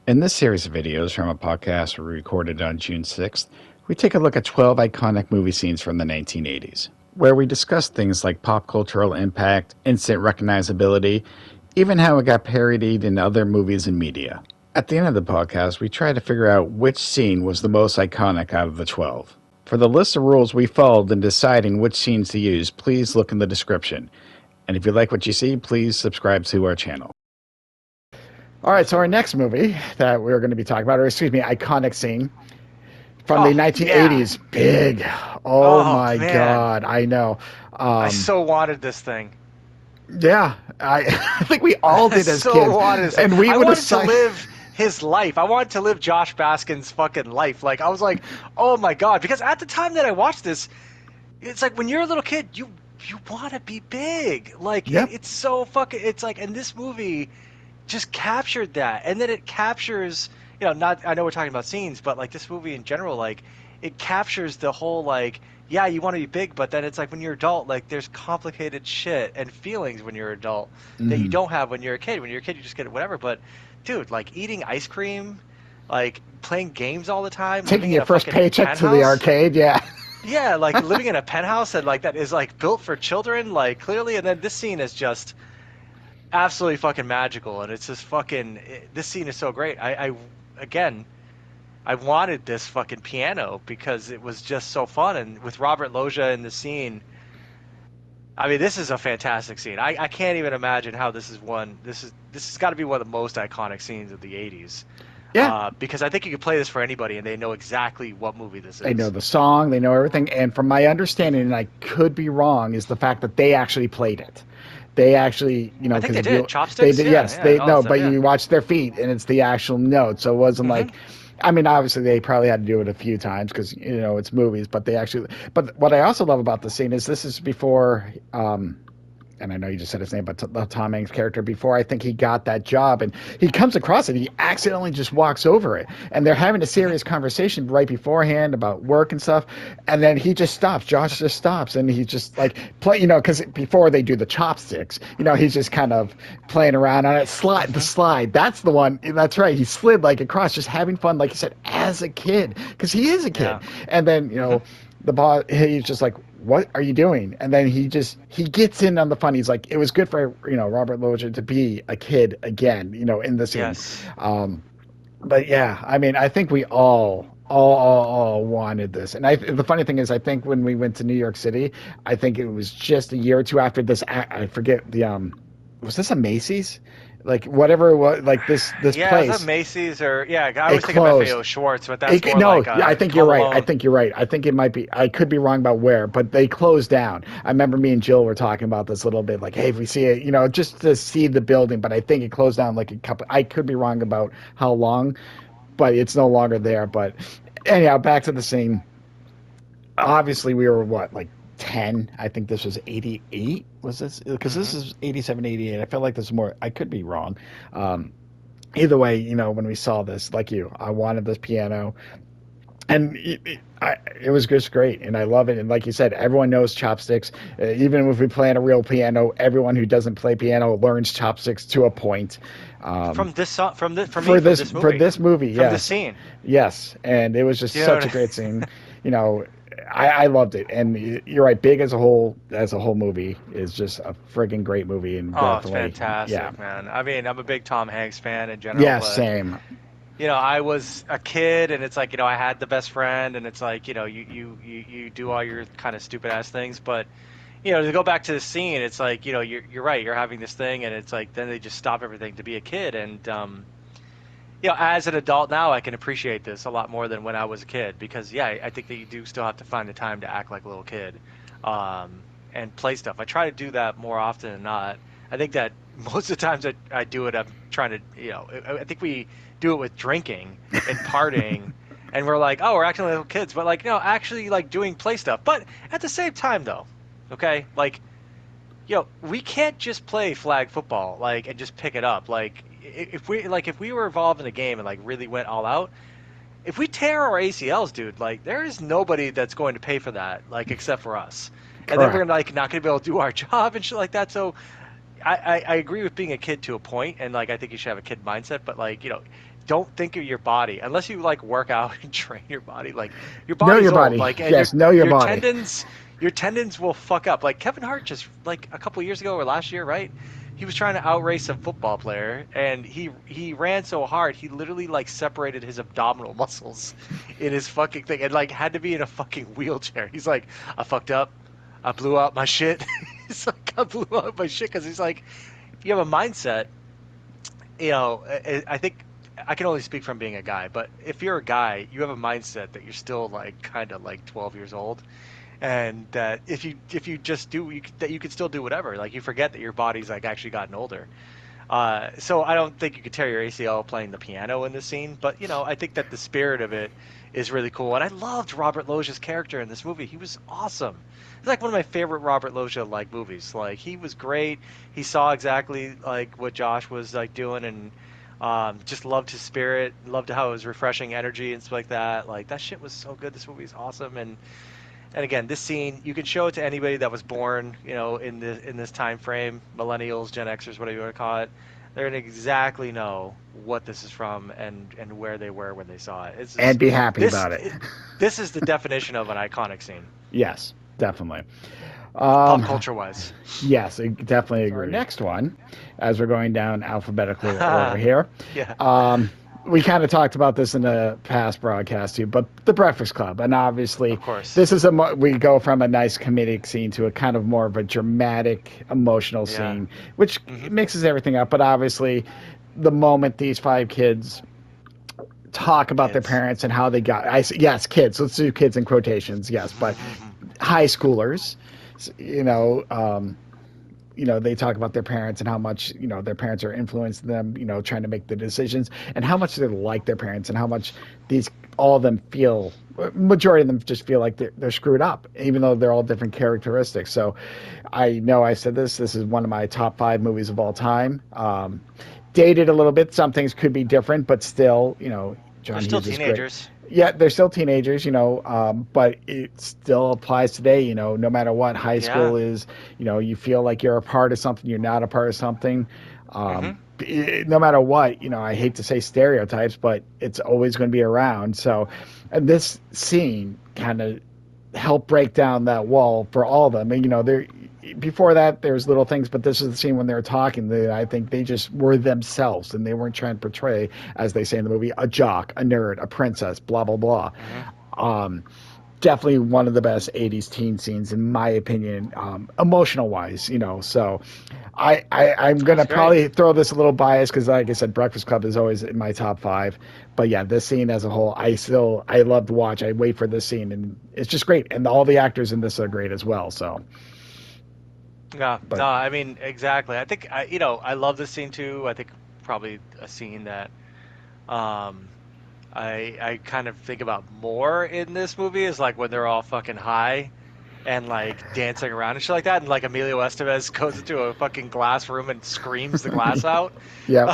In this series of videos from a podcast we recorded on June 6th, we take a look at 12 iconic movie scenes from the 1980s, where we discuss things like pop cultural impact, instant recognizability, even how it got parodied in other movies and media. At the end of the podcast, we try to figure out which scene was the most iconic out of the 12. For the list of rules we followed in deciding which scenes to use, please look in the description. And if you like what you see, please subscribe to our channel. All right, so our next movie that we're going to be talking about, or excuse me, iconic scene from the Oh, yeah. 1980s, Big. Oh Oh, my man. God, I know. I Um, so wanted this thing. yeah, I think we all I did as so kids, wanted this thing. and we I would wanted to assign. live his life. I wanted to live Josh Baskin's fucking life. Like, I was like, oh my God. Because at the time that I watched this, it's like when you're a little kid, you want to be big. Like, Yep. it's so fucking, it's like, and this movie just captured that. And then it captures, not, I know we're talking about scenes, but like this movie in general, like it captures the whole, like, yeah, you want to be big, but then it's like when you're adult, like there's complicated shit and feelings when you're adult that you Mm-hmm. don't have when you're a kid. When you're a kid, you just get whatever. But dude, like eating ice cream, like playing games all the time, Taking living in your a first fucking paycheck to the penthouse. arcade, yeah. Yeah, like living in a penthouse and like that is like built for children, like clearly. And then this scene is just absolutely fucking magical, and it's just fucking. This scene is so great. Again, I wanted this fucking piano because it was just so fun, and with Robert Loggia in the scene, I mean, this is a fantastic scene. I can't even imagine how this is one. This has got to be one of the most iconic scenes of the '80s, Yeah, because I think you could play this for anybody, and they know exactly what movie this they know is. the song, they know everything, and from my understanding, and I could be wrong, is the fact that they actually played it. They actually, I think because they if did you, they chopsticks, did, yeah, yes, yeah, and they all that no, stuff, but yeah. you watch their feet, and it's the actual note. So it wasn't Hmm. like, I mean, obviously they probably had to do it a few times because it's movies, but they actually. But what I also love about the scene is this is before. And I know you just said his name, but Tom Hanks' character before I think he got that job, and he comes across it. He accidentally just walks over it, and they're having a Hmm. serious conversation right beforehand about work and stuff, and then he just stops. Josh just stops, and he's just like play, because before they do the chopsticks, he's just kind of playing around on it. The Hmm. slide. That's the one. That's right. He slid like across, just having fun, like you said, as a kid, because he is a kid, Yeah. and then Hmm. the boss, he's just like, what are you doing? And then he gets in on the fun. He's like, it was good for Robert Loggia to be a kid again, in the scene. Yes. um but yeah, I mean, I think we all wanted this. And the funny thing is, I think when we went to New York City, I think it was just a year or two after this. I forget the was this a Macy's, like whatever it was, like this Yeah, is that place. Macy's or yeah? I It always think of FAO closed. Schwartz, but that's more No, like yeah, I think you're Home right. I Alone. think you're right. I think it might be. I could be wrong about where, but they closed down. I remember me and Jill were talking about this a little bit, like, hey, if we see it, just to see the building. But I think it closed down like a couple. I could be wrong about how long, but it's no longer there. But anyhow, back to the scene. Obviously, we were what, like 10. I think this was 88. Was this because this Hmm. is 87, 88. I feel like there's more. I could be wrong. Um, Either way, when we saw this, like you, I wanted this piano, and it was just great, and I love it. And like you said, everyone knows chopsticks. Even if we play on a real piano, everyone who doesn't play piano learns chopsticks to a point. Um, From this song, from this, for me, for from this this for movie, this movie, from this yes, scene, yes, and it was just such dude. a great scene. You know, I loved it, and you're right. Big as a whole movie is just a friggin' great movie, and Oh, it's definitely, yeah, fantastic, man. I mean, I'm a big Tom Hanks fan in general, yeah, but same. I was a kid, and it's like I had the best friend, and it's like you do all your kind of stupid ass things, but to go back to the scene, it's like you're right, you're having this thing, and it's like then they just stop everything to be a kid, and as an adult now, I can appreciate this a lot more than when I was a kid because, yeah, I think that you do still have to find the time to act like a little kid, and play stuff. I try to do that more often than not. I think that most of the times I do it, I'm trying to, I think we do it with drinking and partying, and we're like, oh, we're acting like little kids, but like, no, actually like doing play stuff. But at the same time, though, okay, like we can't just play flag football like and just pick it up. Like if we were involved in a game and like really went all out, if we tear our ACLs, dude, like there is nobody that's going to pay for that, like except for us. And then we're gonna Correct. like not gonna be able to do our job and shit like that. So I agree with being a kid to a point, and like I think you should have a kid mindset, but like don't think of your body unless you like work out and train your body. Like your Know your body's old, body. like, and Yes, know your your body. tendons will fuck up. Like Kevin Hart just like a couple years ago or last year, right? He was trying to outrace a football player, and he ran so hard he literally like separated his abdominal muscles in his fucking thing, and like had to be in a fucking wheelchair. He's like, I fucked up, I blew out my shit. He's like, I blew out my shit because he's like, if you have a mindset, I think I can only speak from being a guy, but if you're a guy, you have a mindset that you're still like kind of like 12 years old, and that if you just do that you can still do whatever. Like you forget that your body's like actually gotten older. So I don't think you could tear your ACL playing the piano in this scene, but I think that the spirit of it is really cool. And I loved Robert Loggia's character in this movie. He was awesome. It's like one of my favorite Robert Loggia like movies. Like he was great. He saw exactly like what Josh was like doing, and just loved his spirit. Loved how it was refreshing energy and stuff like that. Like that shit was so good. This movie is awesome. And again, this scene you can show it to anybody that was born, in this time frame, millennials, Gen Xers, whatever you want to call it. They're gonna exactly know what this is from and where they were when they saw it. It's And just be happy this about it. this is the definition of an iconic scene, Yes, definitely. pop Um, culture wise. yes, I definitely agree. Our next one, as we're going down alphabetical order here, Yeah, um, we kind of talked about this in the past broadcast too, but The Breakfast Club, and obviously of course. this is we go from a nice comedic scene to a kind of more of a dramatic, emotional Yeah. scene, which Hmm. mixes everything up. But obviously, the moment these five kids talk about their Kids. parents and how they got, yes, kids. Let's do kids in quotations, yes, but high schoolers, you know. They talk about their parents and how much, their parents are influencing them, trying to make the decisions and how much they like their parents and how much all of them feel, majority of them just feel like they're screwed up, even though they're all different characteristics. So I know I said this is one of my top 5 movies of all time. Dated a little bit. Some things could be different, but still, They're John still Hughes is great. teenagers. Yeah, they're still teenagers, but it still applies today, no matter what high Yeah. school is, you feel like you're a part of something, you're not a part of something. Hmm. No matter what, I hate to say stereotypes, but it's always going to be around. So, and this scene kind of helped break down that wall for all of them. And, they're before that there's little things, but this is the scene when they were talking. I think they just were themselves, and they weren't trying to portray, as they say in the movie, a jock, a nerd, a princess, blah blah blah. Hmm. Um, Definitely one of the best '80s teen scenes in my opinion, emotional wise. So I'm gonna That's great. probably throw this a little biased because, like I said, Breakfast Club is always in my top 5. But yeah, this scene as a whole, I love to watch. I wait for this scene, and it's just great, and all the actors in this are great as well. So, Yeah, but no, I mean exactly. I think I love this scene too. I think probably a scene that um I kind of think about more in this movie is like when they're all fucking high and like dancing around and shit like that, and like Emilio Estevez goes into a fucking glass room and screams the glass out. yeah.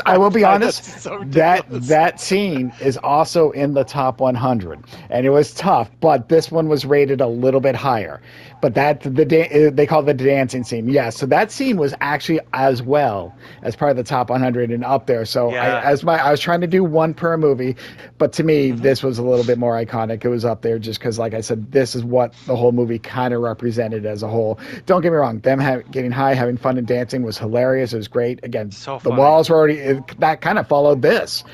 I So will be honest, that's so that ridiculous. that scene is also in the top 100, and it was tough. But this one was rated a little bit higher. But they call it the dancing scene. Yeah, so that scene was actually as well as part of the top 100 and up there. So Yeah. I was trying to do one per movie, but to me Hmm. this was a little bit more iconic. It was up there just because, like I said, this is what the whole movie kind of represented as a whole. Don't get me wrong, them getting high, having fun, and dancing was hilarious. It was great. Again, So the funny. walls were already that kind of followed this.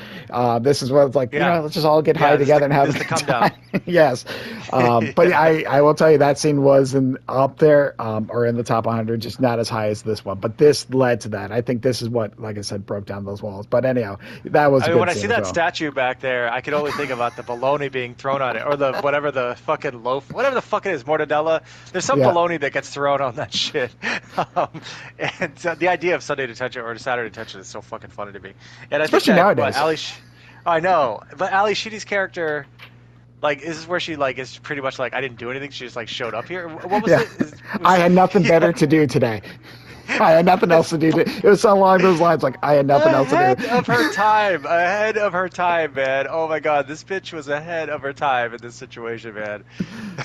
This is what it's like. Yeah. Let's just all get high Yeah, together and have this a is the good come time. down. Yes, but Yeah. I will tell you that scene was up there, or in the top 100, just not as high as this one. But this led to that. I think this is what, like I said, broke down those walls. But anyhow, that was I a mean, good when I see scene as that well. statue back there, I could only think about the bologna being thrown on it, or the whatever the fucking loaf, whatever the fuck it is, mortadella. There's some Yeah, bologna that gets thrown on that shit. And the idea of Sunday detention or Saturday detention is so fucking funny to me. And I think especially that what nowadays. I know, but Ali Sheedy's character, like, is this where she like is pretty much like I didn't do anything. She just like showed up here. What was Yeah, it? I had nothing Yeah. better to do today. I had nothing else It's to do. It was so along those lines. Like I had nothing else to ahead do. of her time. Ahead of her time, man. Oh my God, this bitch was ahead of her time in this situation, man.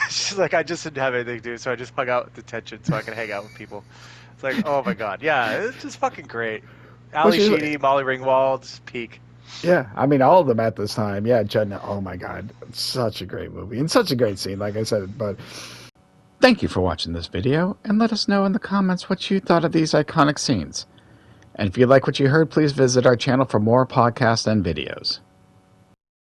She's like, I just didn't have anything to do, so I just hung out with detention so I can hang out with people. It's like, oh my God, yeah, it's just fucking great. Well, Ali she's Sheedy, Molly Ringwald's peak. Yeah, I mean all of them at this time. Yeah, Judd. Oh my God, such a great movie and such a great scene. Like I said, but thank you for watching this video, and let us know in the comments what you thought of these iconic scenes. And if you like what you heard, please visit our channel for more podcasts and videos.